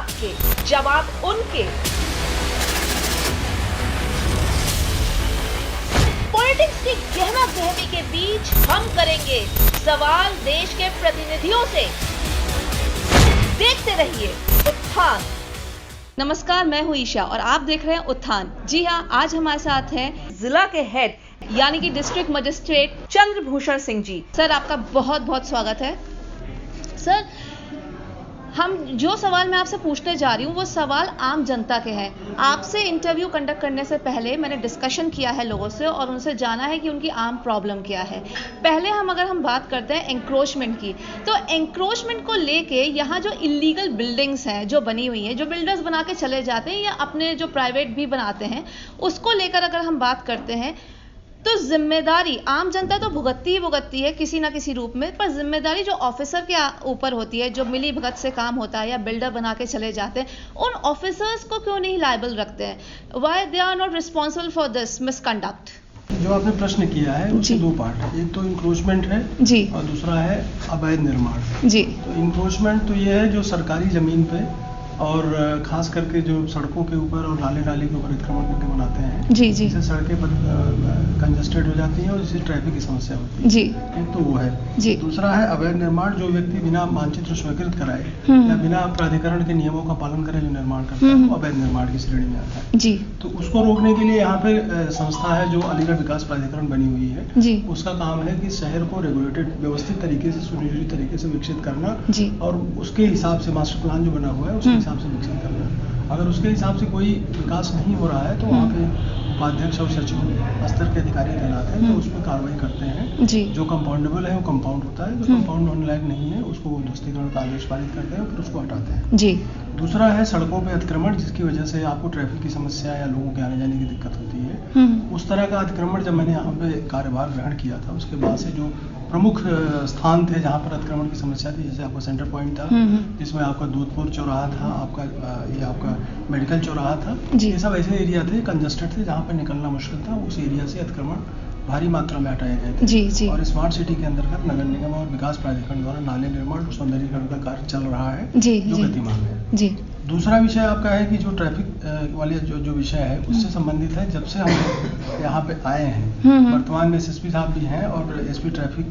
आपके, जवाब उनके। पॉलिटिक्स की गहमा गहमी के बीच हम करेंगे सवाल देश के प्रतिनिधियों से। देखते रहिए उत्थान। नमस्कार, मैं हूँ ईशा और आप देख रहे हैं उत्थान। जी हाँ, आज हमारे साथ हैं जिला के हेड यानी कि district magistrate Chandrabhushan Singh ji. Sir, आपका बहुत बहुत स्वागत है। सर, हम जो सवाल मैं आपसे पूछने जा रही हूँ वो सवाल आम जनता के हैं। आपसे इंटरव्यू कंडक्ट करने से पहले मैंने डिस्कशन किया है लोगों से और उनसे जाना है कि उनकी आम प्रॉब्लम क्या है। पहले अगर हम बात करते हैं एंक्रोचमेंट की, तो एंक्रोचमेंट को लेके यहाँ जो इलीगल बिल्डिंग्स हैं जो बनी हुई हैं, जो बिल्डर्स बना के चले जाते हैं या अपने जो प्राइवेट भी बनाते हैं, उसको लेकर अगर हम बात करते हैं तो जिम्मेदारी आम जनता तो भुगतती ही भुगतती है किसी ना किसी रूप में, पर जिम्मेदारी जो ऑफिसर के ऊपर होती है, जो मिली भगत से काम होता है या बिल्डर बना के चले जाते हैं, उन ऑफिसर्स को क्यों नहीं लायबल रखते हैं? Why they are not responsible for this misconduct? जो आपने प्रश्न किया है उसके दो पार्ट है, एक तो इंक्रोचमेंट है जी और दूसरा है अवैध निर्माण। जी। तो इंक्रोचमेंट तो ये है जो सरकारी जमीन पे और खास करके जो सड़कों के ऊपर और नाले नाले के ऊपर अतिक्रमण करके बनाते हैं, जी जी जिससे सड़कें कंजस्टेड हो जाती हैं और जिससे ट्रैफिक की समस्या होती है। जी। एक तो वो है जी। दूसरा है अवैध निर्माण, जो व्यक्ति बिना मानचित्र स्वीकृत कराए या बिना प्राधिकरण के नियमों का पालन करे जो निर्माण करता है वो अवैध निर्माण की श्रेणी में आता है। जी। तो उसको रोकने के लिए यहाँ पे संस्था है जो अलीगढ़ विकास प्राधिकरण बनी हुई है। जी। उसका काम है कि शहर को रेगुलेटेड व्यवस्थित तरीके से सुनियोजित तरीके से विकसित करना जी। और उसके हिसाब से मास्टर प्लान जो बना हुआ है उसके हिसाब से विकसित करना। अगर उसके हिसाब से कोई विकास नहीं हो रहा है तो वहाँ पे उपाध्यक्ष और सचिव स्तर के अधिकारी तैनात हैं जो उस पर कार्रवाई करते हैं। जी। जो कंपाउंडेबल है वो कंपाउंड होता है, जो कंपाउंड होने लायक नहीं है उसको ध्वस्तीकरण का आदेश पारित करते हैं और फिर उसको हटाते हैं। जी। दूसरा है सड़कों पे अतिक्रमण, जिसकी वजह से आपको ट्रैफिक की समस्या या लोगों के आने जाने की दिक्कत होती है। उस तरह का अतिक्रमण जब मैंने यहाँ पे कार्यभार ग्रहण किया था उसके बाद से जो प्रमुख स्थान थे जहाँ पर अतिक्रमण की समस्या थी, जैसे आपका सेंटर पॉइंट था जिसमें आपका दूधपुर चौराहा था, आपका ये आपका मेडिकल चौराहा था, ये सब ऐसे एरिया थे कंजस्टेड थे जहाँ पर निकलना मुश्किल था। उस एरिया से अतिक्रमण भारी मात्रा में हटाए गए थे। जी जी। और स्मार्ट सिटी के अंतर्गत नगर निगम और विकास प्राधिकरण द्वारा नाले निर्माण और सौंदर्यीकरण का कार्य चल रहा है जी, जो जी। गतिमान है। जी। दूसरा विषय आपका है कि जो ट्रैफिक वाले जो विषय है उससे संबंधित है। जब से हम यहाँ पे आए हैं, वर्तमान में एसएसपी साहब भी हैं और एसपी ट्रैफिक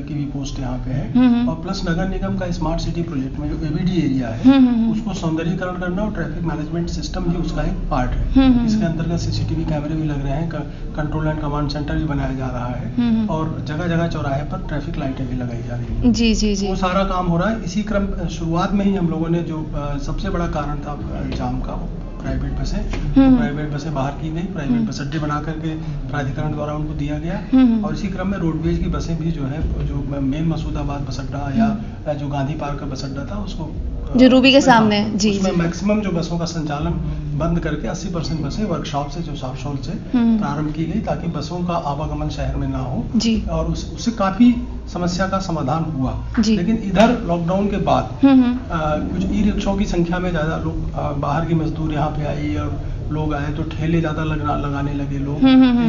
की भी पोस्ट यहाँ पे है, और प्लस नगर निगम का स्मार्ट सिटी प्रोजेक्ट में जो एबीडी एरिया है उसको सौंदर्यीकरण करना और ट्रैफिक मैनेजमेंट सिस्टम भी उसका एक पार्ट है। इसके अंतर्गत सीसीटीवी कैमरे भी लग रहे हैं, कंट्रोल एंड कमांड सेंटर भी बनाया जा रहा है और जगह जगह चौराहे पर ट्रैफिक लाइटें भी लगाई जा रही हैं। जी जी जी। वो सारा काम हो रहा है। इसी क्रम शुरुआत में ही हम लोगों ने जो सबसे बड़ा कारण था जाम का, प्राइवेट बसें, प्राइवेट बसें बाहर की गई, प्राइवेट बस अड्डे बना करके प्राधिकरण द्वारा उनको दिया गया और इसी क्रम में रोडवेज की बसें भी जो है, जो मेन मसूदाबाद बस अड्डा या जो गांधी पार्क का बस अड्डा था उसको जो रूबी के सामने है। जी। उसमें मैक्सिमम जो बसों का संचालन बंद करके 80% बसें वर्कशॉप से जो साफ शौच से प्रारंभ की गई ताकि बसों का आवागमन शहर में ना हो जी। और उससे काफी समस्या का समाधान हुआ। लेकिन इधर लॉकडाउन के बाद कुछ ई रिक्शाओं की संख्या में ज्यादा लोग बाहर की मजदूर यहाँ पे आई और लोग आए तो ठेले ज्यादा लगाने लगे लोग,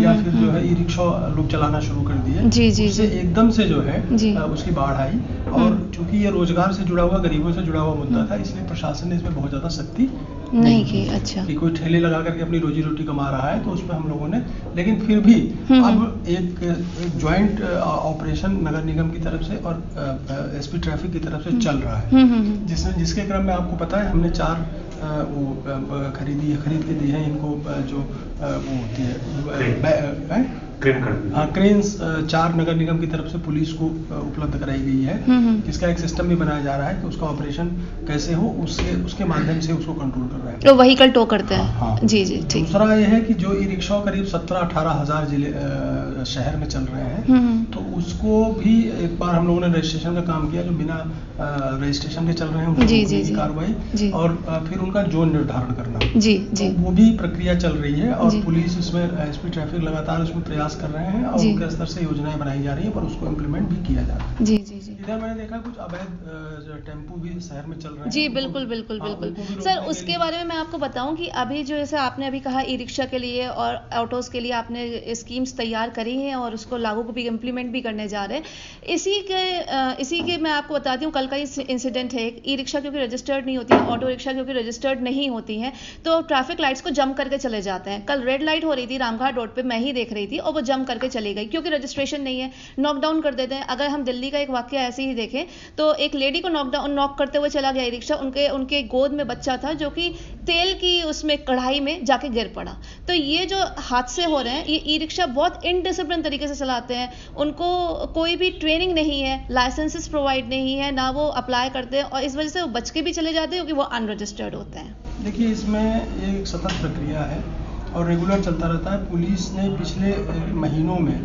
या फिर जो है ई रिक्शा लोग चलाना शुरू कर दिए। जी जी। उससे एकदम से जो है जी। उसकी बाढ़ आई और चूंकि ये रोजगार से जुड़ा हुआ, गरीबों से जुड़ा हुआ मुद्दा था, इसलिए प्रशासन ने इसमें बहुत ज्यादा सख्ती नहीं की। अच्छा। कि कोई ठेले लगा करके अपनी रोजी रोटी कमा रहा है तो उस पर हम लोगों ने, लेकिन फिर भी अब एक ज्वाइंट ऑपरेशन नगर निगम की तरफ से और एसपी ट्रैफिक की तरफ से चल रहा है, जिसके क्रम में आपको पता है हमने 4 खरीद के दी है इनको, जो वो होती है क्रेन्स 4 नगर निगम की तरफ से पुलिस को उपलब्ध कराई गई है, जिसका एक सिस्टम भी बनाया जा रहा है कि उसका ऑपरेशन कैसे हो, उसके माध्यम से उसको कंट्रोल कर रहा है। तो व्हीकल टो करते हैं। हाँ। जी जी ठीक। दूसरा ये है कि जो ई रिक्शा करीब 17-18 हजार जिले शहर में चल रहे हैं, तो उसको भी एक बार हम लोगों ने रजिस्ट्रेशन का काम किया, जो बिना रजिस्ट्रेशन के चल रहे हैं उनकी कार्रवाई और फिर उनका जोन निर्धारण करना। जी जी। तो वो भी प्रक्रिया चल रही है और पुलिस उसमें एसपी ट्रैफिक लगातार उसमें प्रयास प्रयास कर रहे हैं और जी। उनके स्तर से योजनाएं बनाई जा रही हैं, पर उसको इम्प्लीमेंट भी किया जा रहा है। जी जी जी इधर मैंने देखा कुछ अवैध टेम्पो भी शहर में चल रहे हैं। जी उनको- बिल्कुल बिल्कुल हाँ, बिल्कुल उनको भी सर, रोकने के उसके लिए- बारे में मैं आपको बताऊं कि अभी जो जैसे आपने अभी कहा ई रिक्शा के लिए और ऑटोज़ के लिए आपने स्कीम्स तैयार करी हैं और उसको लागू भी इम्प्लीमेंट भी करने जा रहे हैं। इसी के मैं आपको बताती हूँ, कल का ही इंसिडेंट है। ई रिक्शा क्योंकि रजिस्टर्ड नहीं होती है, ऑटो रिक्शा क्योंकि रजिस्टर्ड नहीं होती हैं, तो ट्रैफिक लाइट्स को जंप करके चले जाते हैं। कल रेड लाइट हो रही थी रामघाट रोड पे, मैं ही देख रही थी, और वो जंप करके चली गई क्योंकि रजिस्ट्रेशन नहीं है, नॉकडाउन कर देते हैं। अगर हम दिल्ली का एक वाकया ऐसे ही देखें तो एक लेडी को नॉक करते हुए चला गया ई रिक्शा, उनके गोद में बच्चा था जो कि तेल की उसमें कढ़ाई में जाके गिर पड़ा। तो ये जो हादसे हो रहे हैं, ये ई रिक्शा बहुत इनडिसिप्लिन तरीके से चलाते हैं, उनको कोई भी ट्रेनिंग नहीं है, लाइसेंसेस प्रोवाइड नहीं है, ना वो अप्लाई करते हैं, और इस वजह से वो बच के भी चले जाते हैं क्योंकि वो अनरजिस्टर्ड होते हैं। देखिए, इसमें एक सतत प्रक्रिया है और रेगुलर चलता रहता है। पुलिस ने पिछले महीनों में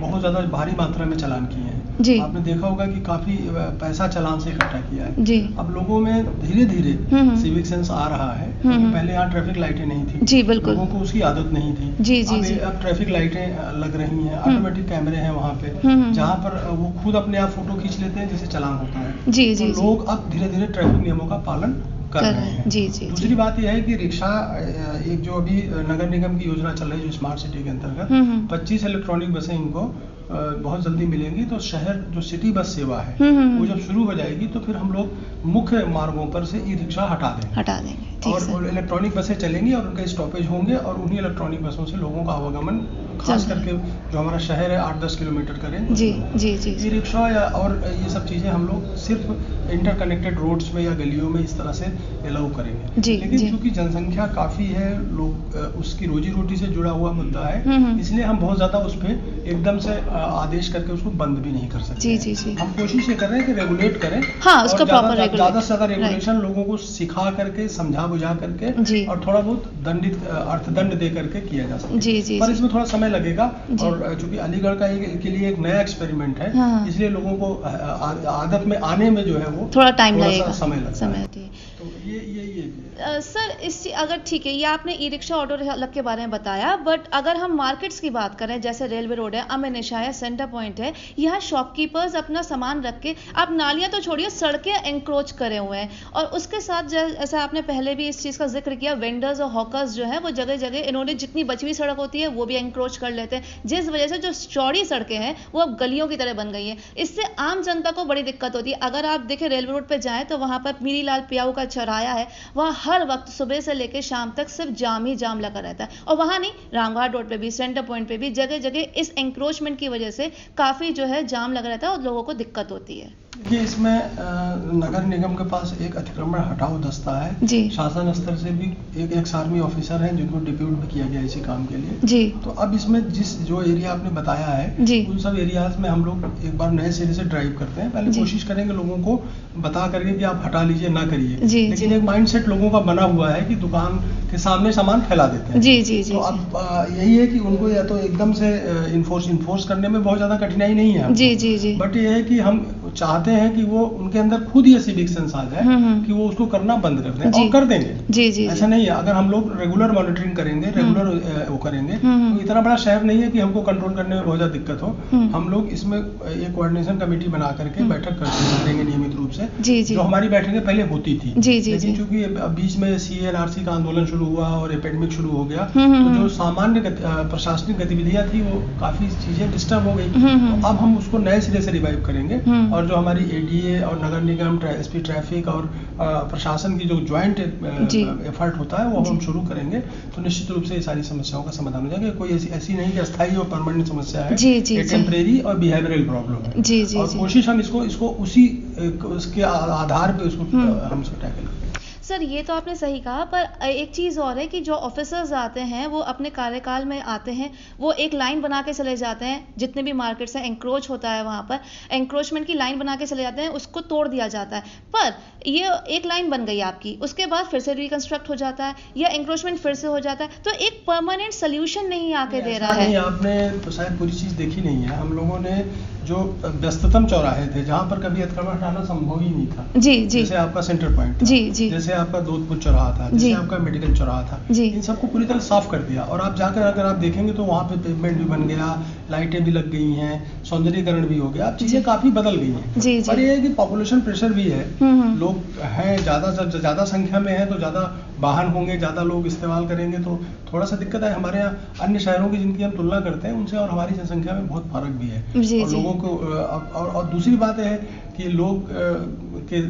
बहुत ज़्यादा भारी मात्रा में चालान किए हैं। जी। आपने देखा होगा कि काफ़ी पैसा चालान से इकट्ठा किया है। जी। अब लोगों में धीरे धीरे सिविक सेंस आ रहा है, क्योंकि पहले यहाँ ट्रैफिक लाइटें नहीं थी। जी बिल्कुल। लोगों को उसकी आदत नहीं थी। जी जी जी। अब ट्रैफिक लाइटें लग रही हैं, ऑटोमेटिक कैमरे हैं वहाँ पे, जहाँ पर वो खुद अपने आप फोटो खींच लेते हैं जिससे चालान होता है। जी जी तो जी। लोग अब धीरे धीरे ट्रैफिक नियमों का पालन कर रहे हैं। जी जी दूसरी जी। बात यह है कि रिक्शा, एक जो अभी नगर निगम की योजना चल रही है जो स्मार्ट सिटी के अंतर्गत 25 इलेक्ट्रॉनिक बसें इनको बहुत जल्दी मिलेंगी। तो शहर जो सिटी बस सेवा है वो जब शुरू हो जाएगी तो फिर हम लोग मुख्य मार्गों पर से ई रिक्शा हटा देंगे ठीक सर। और इलेक्ट्रॉनिक बसें चलेंगी और उनके स्टॉपेज होंगे और उन्हीं इलेक्ट्रॉनिक बसों से लोगों का आवागमन, खास चल- करके जो हमारा शहर है 8-10 किलोमीटर का रेंज, जी जी जी ई जी। रिक्शा या और ये सब चीज़ें हम लोग सिर्फ इंटरकनेक्टेड रोड्स में या गलियों में इस तरह से अलाउ करेंगे। जी, लेकिन जी। चूंकि जनसंख्या काफ़ी है, लोग उसकी रोजी रोटी से जुड़ा हुआ मुद्दा है, इसलिए हम बहुत ज़्यादा उस पर एकदम से आदेश करके उसको बंद भी नहीं कर सकते। जी, जी, जी। हम कोशिश ये कर रहे हैं कि रेगुलेट करें। हाँ, उसको और ज़्यादा- proper regulate। ज़्यादा से ज़्यादा Right। रेगुलेशन लोगों को सिखा करके, समझा बुझा करके जी। और थोड़ा बहुत अर्थदंड दे करके किया जा सकता है। जी जी पर जी। इसमें थोड़ा समय लगेगा जी। और चूंकि अलीगढ़ का के लिए एक नया एक्सपेरिमेंट है, हाँ। इसलिए लोगों को आदत में आने में जो है वो थोड़ा टाइम सा लगेगा, समय लगता है। समय ठीक। तो ये सर अगर ठीक है, ये आपने ई रिक्शा ऑटो अलग के बारे में बताया, बट अगर हम मार्केट्स की बात करें, जैसे रेलवे रोड है, अमन निशा है, सेंटर पॉइंट है, यहाँ शॉपकीपर्स अपना सामान रख के, आप नालियाँ तो छोड़िए, सड़कें एंक्रोच करे हुए हैं, और उसके साथ जैसा आपने पहले भी इस चीज़ का जिक्र किया, वेंडर्स और हॉकर्स जो है वो जगह जगह इन्होंने जितनी बची हुई सड़क होती है वो भी एंक्रोच कर लेते हैं, जिस वजह से जो चौड़ी सड़कें हैं वो अब गलियों की तरह बन गई हैं। इससे आम जनता को बड़ी दिक्कत होती है। अगर आप देखें रेलवे रोड पे जाएं तो वहाँ पर मीरी लाल प्याऊ का चौराहा है, वहाँ हर वक्त सुबह से लेकर शाम तक सिर्फ जाम ही जाम लगा रहता है, और वहाँ नहीं, रामघाट रोड पे भी, सेंटर पॉइंट पे भी, जगह जगह इस एंक्रोचमेंट की वजह से काफ़ी जो है जाम लगा रहता है और लोगों को दिक्कत होती है। ये इसमें नगर निगम के पास एक अतिक्रमण हटाओ दस्ता है। जी। शासन स्तर से भी एक आर्मी ऑफिसर हैं जिनको डिप्यूट भी किया गया इसी काम के लिए। जी। तो अब इसमें जो एरिया आपने बताया है, जी। उन सब एरियाज में हम लोग एक बार नए सिरे से ड्राइव करते हैं। पहले जी। कोशिश करेंगे लोगों को बता करके कि आप हटा लीजिए, ना करिए। जी, लेकिन जी। एक माइंडसेट लोगों का बना हुआ है कि दुकान के सामने सामान फैला देते हैं। जी जी जी। तो अब यही है कि उनको या तो एकदम से इन्फोर्स करने में बहुत ज्यादा कठिनाई नहीं है हमको। जी जी जी। बट ये है कि हम चाहते हैं कि वो उनके अंदर खुद ये सिविक सेंस आ जाए कि वो उसको करना बंद कर दें, जी। और कर देंगे। जी जी ऐसा नहीं है, अगर हम लोग रेगुलर मॉनिटरिंग करेंगे, रेगुलर वो करेंगे, तो इतना बड़ा शहर नहीं है कि हमको कंट्रोल करने में बहुत ज्यादा दिक्कत हो। हम लोग इसमें एक कोऑर्डिनेशन कमेटी बना करके बैठक करेंगे नियमित रूप से, जी जी। जो हमारी बैठकें पहले होती थी। जी जी लेकिन जी। चूंकि बीच में CNRC का आंदोलन शुरू हुआ और एपेडेमिक शुरू हो गया, तो जो सामान्य प्रशासनिक गतिविधियां थी वो काफी चीजें डिस्टर्ब हो गई। तो अब हम उसको नए सिरे से रिवाइव करेंगे, और जो हमारी ADA और नगर निगम, SP ट्रैफिक और प्रशासन की जो ज्वाइंट एफर्ट होता है वो हम शुरू करेंगे, तो निश्चित रूप से ये सारी समस्याओं का समाधान हो जाएगा। कोई ऐसी नहीं कि अस्थायी और परमानेंट समस्या है, जी जी ये जी। टेम्परेरी और बिहेवियरल प्रॉब्लम है। जी जी और जी। कोशिश हम इसको उसी उसके आधार पे उसको हम उसको टैकल करें। सर ये तो आपने सही कहा, पर एक चीज़ और है कि जो ऑफिसर्स आते हैं वो अपने कार्यकाल में आते हैं, वो एक लाइन बना के चले जाते हैं, जितने भी मार्केट्स हैं एंक्रोच होता है वहाँ पर, एंक्रोचमेंट की लाइन बना के चले जाते हैं, उसको तोड़ दिया जाता है। पर ये एक लाइन बन गई आपकी, उसके बाद फिर से रिकंस्ट्रक्ट हो जाता है या एंक्रोचमेंट फिर से हो जाता है, तो एक परमानेंट सोल्यूशन नहीं आके दे रहा नहीं, है। आपने तो शायद पूरी चीज देखी नहीं है। हम लोगों ने जो व्यस्ततम चौराहे थे जहाँ पर कभी अतिक्रमण हटाना संभव ही नहीं था, जी जी जैसे आपका सेंटर पॉइंट था, जी जी। जैसे आपका जोधपुर चौराहा था, जैसे जी। आपका मेडिकल चौराहा था, जी। इन सबको पूरी तरह साफ कर दिया। और आप जाकर अगर आप देखेंगे तो वहाँ पे पेवमेंट भी बन गया, लाइटें भी लग गई हैं, सौंदर्यीकरण भी हो गया, अब चीजें काफी बदल गई हैं। जी, जी। पर ये है कि पॉपुलेशन प्रेशर भी है, हम्म। लोग हैं ज्यादा संख्या में है तो ज्यादा वाहन होंगे, ज्यादा लोग इस्तेमाल करेंगे, तो थोड़ा सा दिक्कत है। हमारे यहाँ अन्य शहरों की जिनकी हम तुलना करते हैं उनसे और हमारी जनसंख्या में बहुत फर्क भी है। जी, और जी। लोगों को और दूसरी बात है कि लोग के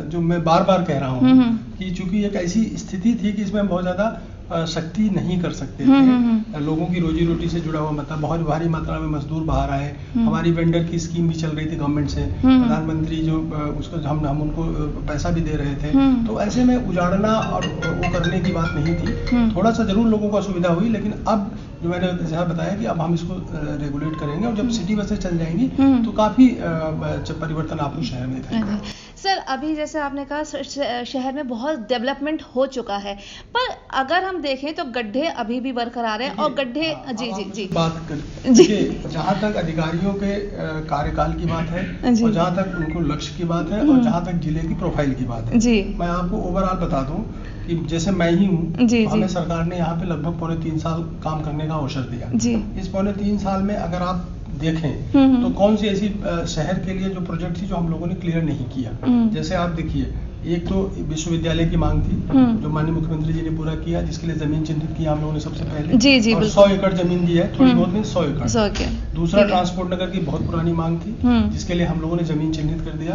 जो मैं बार बार कह रहा हूँ कि चूंकि एक ऐसी स्थिति थी कि इसमें हम बहुत ज्यादा सख्ती नहीं कर सकते थे। लोगों की रोजी रोटी से जुड़ा हुआ मतलब बहुत भारी मात्रा में मजदूर बाहर आए। हमारी वेंडर की स्कीम भी चल रही थी गवर्नमेंट से, प्रधानमंत्री जो उसको हम उनको पैसा भी दे रहे थे। तो ऐसे में उजाड़ना और वो करने की बात नहीं थी। थोड़ा सा जरूर लोगों को असुविधा हुई, लेकिन अब जो मैंने जैसा बताया कि अब हम इसको रेगुलेट करेंगे और जब सिटी बसें चल जाएंगी तो काफी परिवर्तन आपको शहर में दिखाएगा। सर अभी जैसे आपने कहा शहर में बहुत डेवलपमेंट हो चुका है, पर अगर हम देखें तो गड्ढे अभी भी बरकरार हैं और गड्ढे जी जी जी बात कर देखिए, जहाँ तक अधिकारियों के कार्यकाल की बात है और जहाँ तक उनको लक्ष्य की बात है और जहाँ तक जिले की प्रोफाइल की बात है, जी। मैं आपको ओवरऑल बता दूं कि जैसे मैं ही हूँ, जी, हमें जी। सरकार ने यहाँ पे लगभग 3.5 साल काम करने का अवसर दिया। जी। इस 3.5 साल में अगर आप देखें तो कौन सी ऐसी शहर के लिए जो प्रोजेक्ट थी जो हम लोगों ने क्लियर नहीं किया। जैसे आप देखिए, एक तो विश्वविद्यालय की मांग थी जो माननीय मुख्यमंत्री जी ने पूरा किया, जिसके लिए जमीन चिन्हित किया हम लोगों ने सबसे पहले। जी, जी, और बिल्कुल। 100 एकड़ जमीन दी है, थोड़ी बहुत नहीं 100 एकड़। 100 एकड़। दूसरा ठीक है। ट्रांसपोर्ट नगर की बहुत पुरानी मांग थी, जिसके लिए हम लोगों ने जमीन चिन्हित कर दिया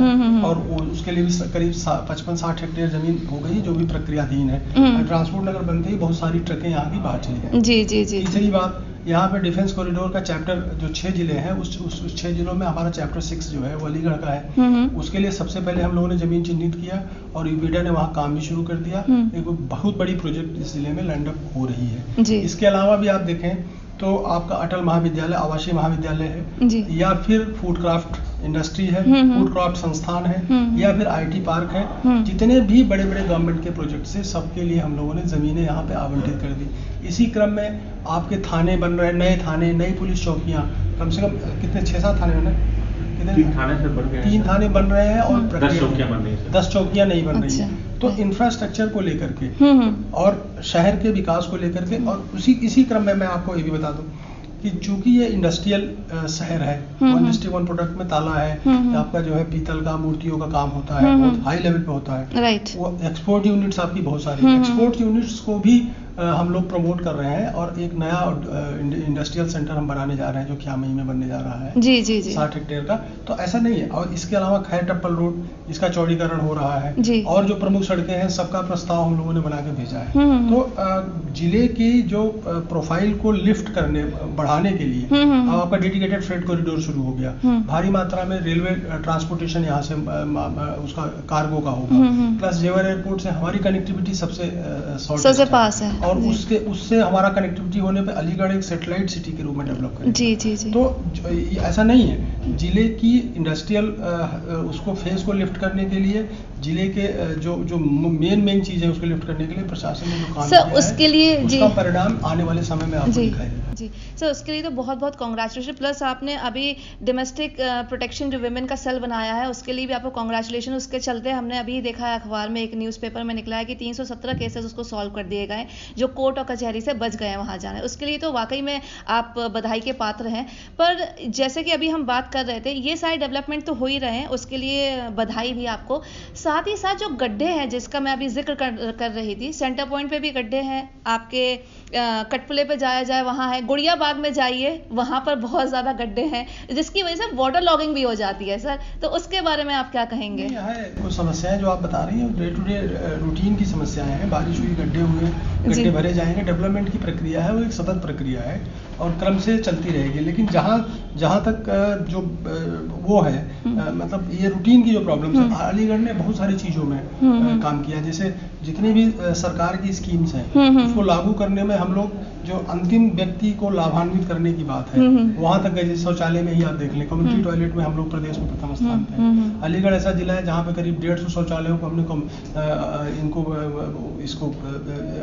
और उसके लिए भी करीब 55-60 हेक्टेयर जमीन हो गई जो भी प्रक्रियाधीन है। ट्रांसपोर्ट नगर बनते ही बहुत सारी ट्रकें यहाँ की बाहर चली गई। जी जी जी तीसरी बात, यहाँ पे डिफेंस कॉरिडोर का चैप्टर जो 6 जिले हैं उस 6 जिलों में हमारा चैप्टर 6 जो है वो अलीगढ़ का है। उसके लिए सबसे पहले हम लोगों ने जमीन चिन्हित किया और यूपीडा ने वहाँ काम भी शुरू कर दिया। एक बहुत बड़ी प्रोजेक्ट इस जिले में लैंड अप हो रही है। जी। इसके अलावा भी आप देखें तो आपका अटल महाविद्यालय आवासीय महाविद्यालय है जी। या फिर फूड क्राफ्ट इंडस्ट्री है, फूड क्राफ्ट संस्थान है या फिर आईटी पार्क है। जितने भी बड़े बड़े गवर्नमेंट के प्रोजेक्ट से सबके लिए हम लोगों ने जमीनें यहाँ पे आवंटित कर दी। इसी क्रम में आपके थाने बन रहे हैं, नए थाने, नई पुलिस चौकियाँ, कम से कम कितने 6-7 थाने हैं ना? 3 थाने से बढ़ गए हैं। 3 थाने बन रहे हैं और 10 चौकियां बन रही हैं। 10 चौकियां नहीं बन रही अच्छा। हैं। तो इंफ्रास्ट्रक्चर को लेकर के और शहर के विकास को लेकर के और इसी क्रम में मैं आपको ये भी बता दूं कि चूंकि ये इंडस्ट्रियल शहर है, इंडस्ट्री वन प्रोडक्ट में ताला है, आपका जो है पीतल का मूर्तियों का काम होता है, बहुत हाई लेवल पे होता है। राइट। वो एक्सपोर्ट यूनिट्स आपकी बहुत सारी, एक्सपोर्ट यूनिट्स को भी हम लोग प्रमोट कर रहे हैं और एक नया इंडस्ट्रियल सेंटर हम बनाने जा रहे हैं जो ख्यामई में बनने जा रहा है। जी जी जी 60 हेक्टेयर का। तो ऐसा नहीं है। और इसके अलावा खैर टप्पल रोड, इसका चौड़ीकरण हो रहा है जी। और जो प्रमुख सड़कें हैं सबका प्रस्ताव हम लोगों ने बना के भेजा है। तो जिले की जो प्रोफाइल को लिफ्ट करने बढ़ाने के लिए अब आपका डेडिकेटेड फ्रेट कॉरिडोर शुरू हो गया। भारी मात्रा में रेलवे ट्रांसपोर्टेशन यहाँ से उसका कार्गो का होगा। प्लस जेवर एयरपोर्ट से हमारी कनेक्टिविटी सबसे पास है और उससे हमारा कनेक्टिविटी होने पे अलीगढ़ एक सैटेलाइट सिटी के रूप में डेवलप करेगा। जी जी जी। तो ऐसा नहीं है। जिले की इंडस्ट्रियल उसको फेज को लिफ्ट करने के लिए जिले के जो मेन चीज है उसको लिफ्ट करने के लिए प्रशासन ने जो काम किया है उसके लिए उसका परिणाम आने वाले समय में आपको दिखाई देगा। जी सर, उसके लिए तो बहुत बहुत कॉन्ग्रेचुलेशन। प्लस आपने अभी डोमेस्टिक प्रोटेक्शन जो विमेन का सेल बनाया है उसके लिए भी आपको कॉन्ग्रेचुलेशन। उसके चलते हमने अभी देखा है अखबार में, एक न्यूज़पेपर में निकला है कि 317 केसेस उसको सॉल्व कर दिए गए जो कोर्ट और कचहरी से बच गए हैं वहाँ जाना है। उसके लिए तो वाकई में आप बधाई के पात्र हैं। पर जैसे कि अभी हम बात कर रहे थे, ये सारे डेवलपमेंट तो हो ही रहे हैं, उसके लिए बधाई भी आपको। साथ ही साथ जो गड्ढे हैं जिसका मैं अभी जिक्र कर रही थी, सेंटर पॉइंट पे भी गड्ढे हैं, आपके कटपुले पे जाया जाए वहाँ है, गुड़िया बाग में जाइए वहाँ पर बहुत ज़्यादा गड्ढे हैं जिसकी वजह से वाटर लॉगिंग भी हो जाती है। सर तो उसके बारे में आप क्या कहेंगे? कुछ समस्याएं जो आप बता रही हैं डे टू डे रूटीन की समस्याएं हैं। बारिश हुई, गड्ढे हुए, गड्ढे भरे जाएंगे। डेवलपमेंट की प्रक्रिया है वो एक सतत प्रक्रिया है और क्रम से चलती रहेगी। लेकिन जहाँ तक जो वो है मतलब ये रूटीन की जो प्रॉब्लम्स है, अलीगढ़ ने बहुत सारी चीज़ों में काम किया। जैसे जितनी भी सरकार की स्कीम्स हैं उसको लागू करने में हम लोग जो अंतिम व्यक्ति को लाभान्वित करने की बात है वहां तक गए। शौचालय में ही आप देख लें, कम्युनिटी टॉयलेट में हम लोग प्रदेश में प्रथम स्थान पे हैं। अलीगढ़ ऐसा जिला है जहाँ पे करीब 150 शौचालयों को हमने इसको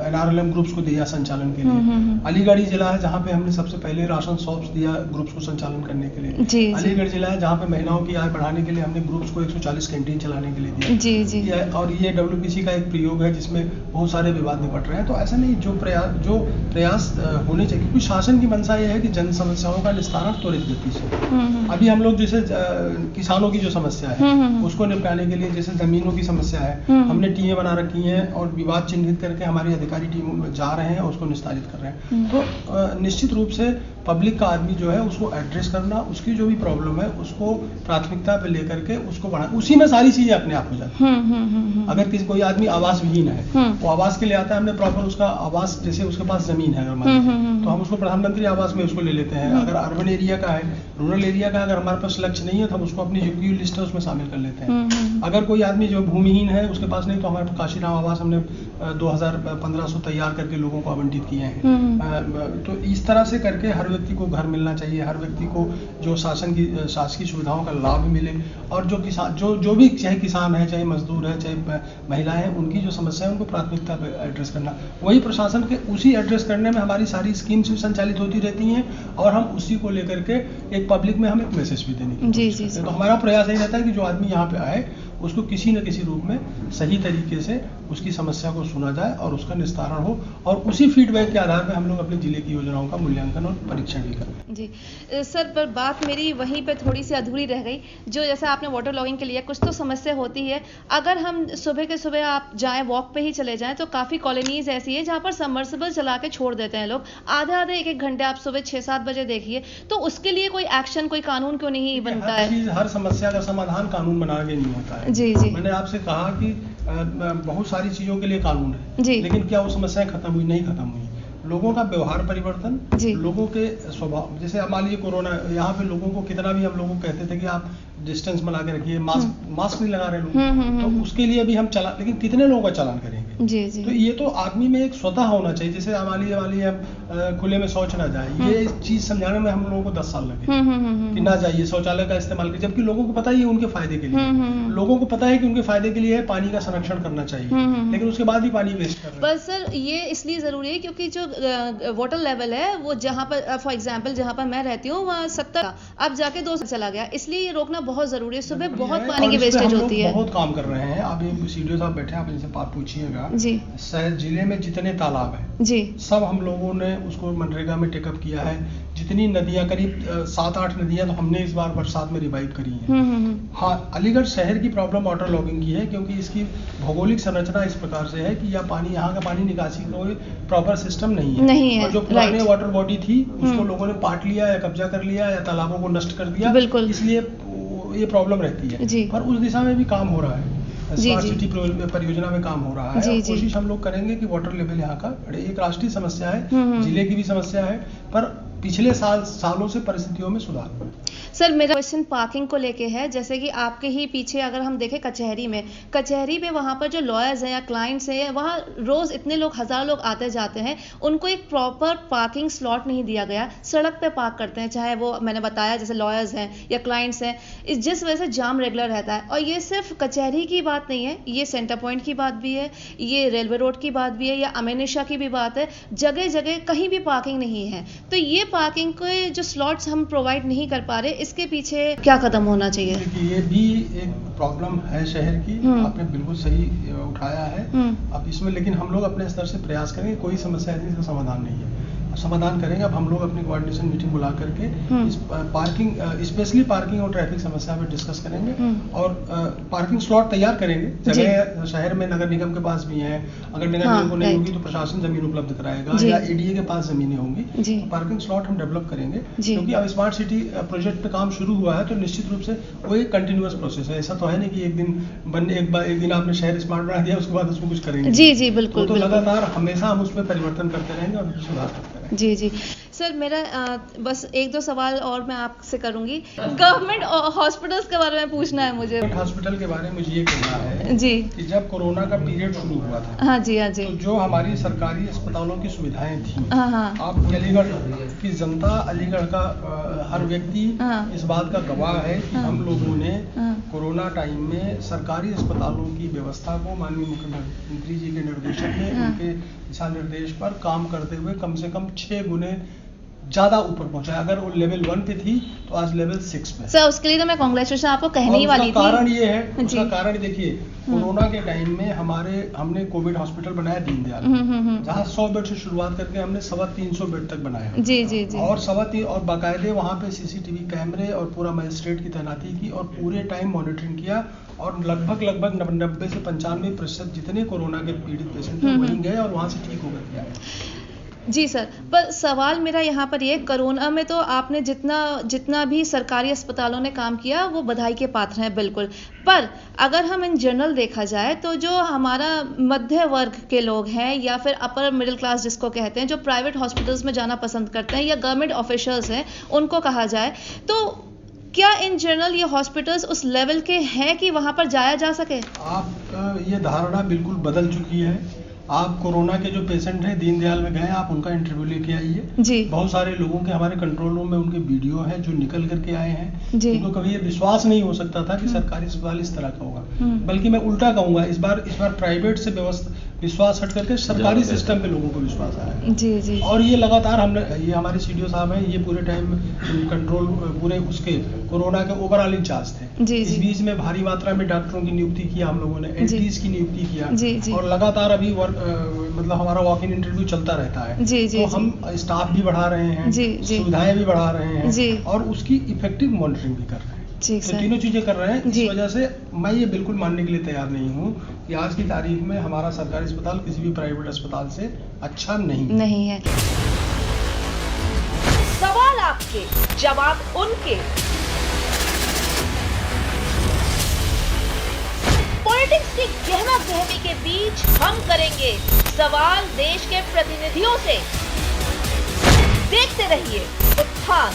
NRLM ग्रुप्स को दिया संचालन के लिए। अलीगढ़ ही जिला है जहाँ पे हमने सबसे पहले राशन शॉप्स दिया ग्रुप्स को संचालन करने के लिए। जी, अलीगढ़ जिला है जहाँ पे महिलाओं की आय बढ़ाने के लिए हमने ग्रुप्स को 140 कैंटीन चलाने के लिए दिया। जी जी। और ये WPC का एक प्रयोग है जिसमें बहुत सारे विवाद निपट रहे हैं। तो ऐसा नहीं, जो प्रयास होने चाहिए, क्योंकि शासन की मंशा ये है कि जन समस्याओं का निस्तारण त्वरित गति से। अभी हम लोग जैसे किसानों की जो समस्या है उसको निपटाने के लिए, जैसे जमीनों की समस्या है, हमने टीमें बना रखी हैं और विवाद चिन्हित करके हमारी अधिकारी टीम जा रहे हैं और उसको निस्तारित कर रहे हैं। तो निश्चित रूप से पब्लिक का आदमी जो है उसको एड्रेस करना, उसकी जो भी प्रॉब्लम है उसको प्राथमिकता पे लेकर के उसको बढ़ाना, उसी में सारी चीजें अपने आप हो जाती हैं। अगर कोई आदमी आवास विहीन है, वो आवास के लिए आता है, हमने प्रॉपर उसका आवास, जैसे उसके पास जमीन है अगर तो हम उसको प्रधानमंत्री आवास में उसको ले लेते हैं। अगर अर्बन एरिया का है, रूरल एरिया का अगर हमारे पास लक्ष्य नहीं है तो हम उसको अपनी जो लिस्ट है उसमें शामिल कर लेते हैं। अगर कोई आदमी जो भूमिहीन है उसके पास नहीं, तो हमारे पास काशीराम आवास हमने 2015 तैयार करके लोगों को आवंटित किए हैं। तो इस तरह से करके हर व्यक्ति को घर मिलना चाहिए, हर व्यक्ति को जो शासकीय सुविधाओं का लाभ मिले, और जो किसान जो भी, चाहे किसान है, चाहे मजदूर है, चाहे महिलाएं हैं, उनकी जो समस्या है उनको प्राथमिकता पे एड्रेस करना। वही प्रशासन के उसी एड्रेस करने में हमारी सारी स्कीम्स भी संचालित होती रहती हैं और हम उसी को लेकर के एक पब्लिक में हम एक मैसेज भी देने की कोशिश करते हैं। तो हमारा प्रयास यही रहता है कि जो आदमी यहाँ पे आए उसको किसी न किसी रूप में सही तरीके से उसकी समस्या को सुना जाए और उसका निस्तारण हो, और उसी फीडबैक के आधार पर हम लोग अपने जिले की योजनाओं का मूल्यांकन और परीक्षण भी करें। जी सर, पर बात मेरी वहीं पे थोड़ी सी अधूरी रह गई। जो जैसे आपने वाटर लॉगिंग के लिए, कुछ तो समस्या होती है। अगर हम सुबह के सुबह आप जाएं, वॉक पे ही चले जाएं, तो काफ़ी कॉलोनीज ऐसी है जहाँ पर सबमर्सिबल चला के छोड़ देते हैं लोग आधे 1-1 घंटे। आप सुबह 6-7 बजे देखिए, तो उसके लिए कोई एक्शन, कोई कानून क्यों नहीं बनता है? हर समस्या का समाधान कानून बना के नहीं होता है। जी जी। मैंने आपसे कहा कि बहुत सारी चीजों के लिए कानून है जी, लेकिन क्या वो समस्याएं खत्म हुई? नहीं खत्म हुई। लोगों का व्यवहार परिवर्तन, लोगों के स्वभाव, जैसे मान लीजिए कोरोना, यहाँ पे लोगों को कितना भी हम लोगों को कहते थे कि आप डिस्टेंस बना के रखिए, मास्क नहीं लगा रहे लोग, तो उसके लिए भी हम चला, लेकिन कितने लोगों का चालान करेंगे? जी जी। तो ये तो आदमी में एक स्वतः होना चाहिए। जैसे मान लीजिए हम खुले में शौच ना जाए, ये चीज समझाने में हम लोगों को 10 साल लगे कि ना जाइए, शौचालय का इस्तेमाल करिए, जबकि लोगों को पता ही है उनके फायदे के लिए, लोगों को पता है कि उनके फायदे के लिए पानी का संरक्षण करना चाहिए, लेकिन उसके बाद भी पानी वेस्ट कर रहे हैं। पर सर ये इसलिए जरूरी है क्योंकि जो वाटर लेवल है वो जहाँ पर, फॉर एग्जांपल जहाँ पर मैं रहती हूँ वहाँ 70, अब जाके 2 चला गया, इसलिए ये रोकना बहुत जरूरी है। सुबह बहुत पानी की वेस्टेज होती है। बहुत काम कर रहे हैं। आप ये सीडीओ साहब बैठे हैं, आप इनसे पूछिएगा जी, जिले में जितने तालाब हैं जी, सब हम लोगों ने उसको मनरेगा में टेकअप किया है। जितनी नदियां, करीब 7-8 नदियां तो हमने इस बार बरसात में रिवाइव करी हैं। हाँ, अलीगढ़ शहर की प्रॉब्लम वाटर लॉगिंग की है, क्योंकि इसकी भौगोलिक संरचना इस प्रकार से है कि यहाँ का पानी निकासी का कोई प्रॉपर सिस्टम नहीं है। और जो पुराने वाटर बॉडी थी उसको लोगों ने पाट लिया या कब्जा कर लिया या तालाबों को नष्ट कर दिया, इसलिए ये प्रॉब्लम रहती है। पर उस दिशा में भी काम हो रहा है, स्मार्ट सिटी परियोजना में काम हो रहा है। और कोशिश हम लोग करेंगे कि वाटर लेवल यहाँ का, एक राष्ट्रीय समस्या है, जिले की भी समस्या है, पर पिछले सालों से परिस्थितियों में सुधार। सर मेरा क्वेश्चन पार्किंग को लेके है। जैसे कि आपके ही पीछे अगर हम देखें कचहरी में वहाँ पर जो लॉयर्स हैं या क्लाइंट्स हैं, वहाँ रोज इतने लोग, 1000 लोग आते जाते हैं, उनको एक प्रॉपर पार्किंग स्लॉट नहीं दिया गया, सड़क पे पार्क करते हैं, चाहे वो मैंने बताया जैसे लॉयर्स हैं या क्लाइंट्स हैं, जिस वजह से जाम रेगुलर रहता है। और ये सिर्फ कचहरी की बात नहीं है, ये सेंटर पॉइंट की बात भी है, ये रेलवे रोड की बात भी है, या अमेनिशा की भी बात है। जगह जगह कहीं भी पार्किंग नहीं है। तो ये पार्किंग के जो स्लॉट्स हम प्रोवाइड नहीं कर पा रहे, इसके पीछे क्या कदम होना चाहिए? ये भी एक प्रॉब्लम है शहर की, आपने बिल्कुल सही उठाया है। अब इसमें लेकिन हम लोग अपने स्तर से प्रयास करेंगे, कोई समस्या है जिसका समाधान नहीं है, समाधान करेंगे। अब हम लोग अपनी कोऑर्डिनेशन मीटिंग बुला करके इस पार्किंग, स्पेशली पार्किंग और ट्रैफिक समस्या पर डिस्कस करेंगे और पार्किंग स्लॉट तैयार करेंगे। जगह शहर में नगर निगम के पास भी है, अगर नगर निगम को नहीं होगी तो प्रशासन जमीन उपलब्ध कराएगा, या एडीए के पास जमीनें होंगी, तो पार्किंग स्लॉट हम डेवलप करेंगे। क्योंकि अब स्मार्ट सिटी प्रोजेक्ट पे काम शुरू हुआ है, तो निश्चित रूप से वो एक कंटिन्यूअस प्रोसेस है। ऐसा तो है नहीं कि एक दिन आपने शहर स्मार्ट बना दिया उसके बाद उसको कुछ करेंगे। जी जी बिल्कुल। तो लगातार हमेशा हम उसमें परिवर्तन करते रहेंगे और सुधार करते रहेंगे। जी जी। सर मेरा बस 1-2 सवाल और मैं आपसे करूंगी। गवर्नमेंट हॉस्पिटल्स के बारे में पूछना है मुझे। हॉस्पिटल के बारे में मुझे ये कहना है जी कि जब कोरोना का पीरियड शुरू हुआ था, हाँ जी, तो जो हमारी सरकारी अस्पतालों की सुविधाएं थी, हाँ, आप अलीगढ़ की जनता, अलीगढ़ का हर व्यक्ति इस बात का गवाह है कि हम लोगों ने कोरोना टाइम में सरकारी अस्पतालों की व्यवस्था को माननीय मुख्यमंत्री जी के निर्देशन में हाँ। उनके दिशा निर्देश पर काम करते हुए कम से कम 6 गुने ज़्यादा ऊपर पहुंचा है। अगर वो लेवल 1 पे थी तो आज लेवल 6 पे है। सर उसके लिए तो मैं कांग्रेचुलेशन आपको कहने ही और वाली उसका थी। कारण ये है, जी। उसका कारण देखिए, कोरोना के टाइम में हमने कोविड हॉस्पिटल बनाया दीनदयाल, जहाँ 100 बेड से शुरुआत करके हमने 350 बेड तक बनाया। जी जी जी। और 3.25 और बाकायदे वहाँ पे सीसीटीवी कैमरे और पूरा मजिस्ट्रेट की तैनाती की और पूरे टाइम मॉनिटरिंग किया और लगभग 90 से 95% जितने कोरोना के पीड़ित पेशेंट थे वहीं गए और वहाँ से ठीक होकर के आए। जी सर, पर सवाल मेरा यहाँ पर ये, कोरोना में तो आपने जितना भी सरकारी अस्पतालों ने काम किया वो बधाई के पात्र हैं बिल्कुल, पर अगर हम इन जनरल देखा जाए तो जो हमारा मध्य वर्ग के लोग हैं या फिर अपर मिडिल क्लास जिसको कहते हैं, जो प्राइवेट हॉस्पिटल्स में जाना पसंद करते हैं या गवर्नमेंट ऑफिशियल्स हैं उनको कहा जाए, तो क्या इन जनरल ये हॉस्पिटल्स उस लेवल के हैं कि वहाँ पर जाया जा सके? आप ये धारणा बिल्कुल बदल चुकी है। आप कोरोना के जो पेशेंट हैं दीनदयाल में गए, आप उनका इंटरव्यू लेके आइए। जी। बहुत सारे लोगों के हमारे कंट्रोल रूम में उनके वीडियो है जो निकल करके आए हैं। जी। उनको कभी ये विश्वास नहीं हो सकता था कि सरकारी अस्पताल इस तरह का होगा। बल्कि मैं उल्टा कहूंगा, इस बार प्राइवेट से विश्वास हट करके सरकारी सिस्टम पे लोगों को विश्वास आया है। जी जी। और ये लगातार हमने, ये हमारे सीडीओ साहब हैं, ये पूरे टाइम कंट्रोल पूरे उसके कोरोना के ओवरऑल इंचार्ज थे। जी, इस जी। बीच में भारी मात्रा में डॉक्टरों की नियुक्ति किया हम लोगों ने, एलटीज की नियुक्ति किया। जी, जी। और लगातार अभी मतलब हमारा वॉक इन इंटरव्यू चलता रहता है। जी, जी, तो जी। हम स्टाफ भी बढ़ा रहे हैं, जी, जी। सुविधाएं भी बढ़ा रहे हैं जी। और उसकी इफेक्टिव मॉनिटरिंग भी कर रहे हैं। ठीक तो सर। तीनों चीजें कर रहे हैं। जी। इस वजह से मैं ये बिल्कुल मानने के लिए तैयार नहीं हूँ कि आज की तारीख में हमारा सरकारी अस्पताल किसी भी प्राइवेट अस्पताल से अच्छा नहीं है। सवाल आपके, जवाब उनके। पॉलिटिक्स की गहमा गहमी के बीच हम करेंगे सवाल देश के प्रतिनिधियों से। देखते रहिए उत्थान।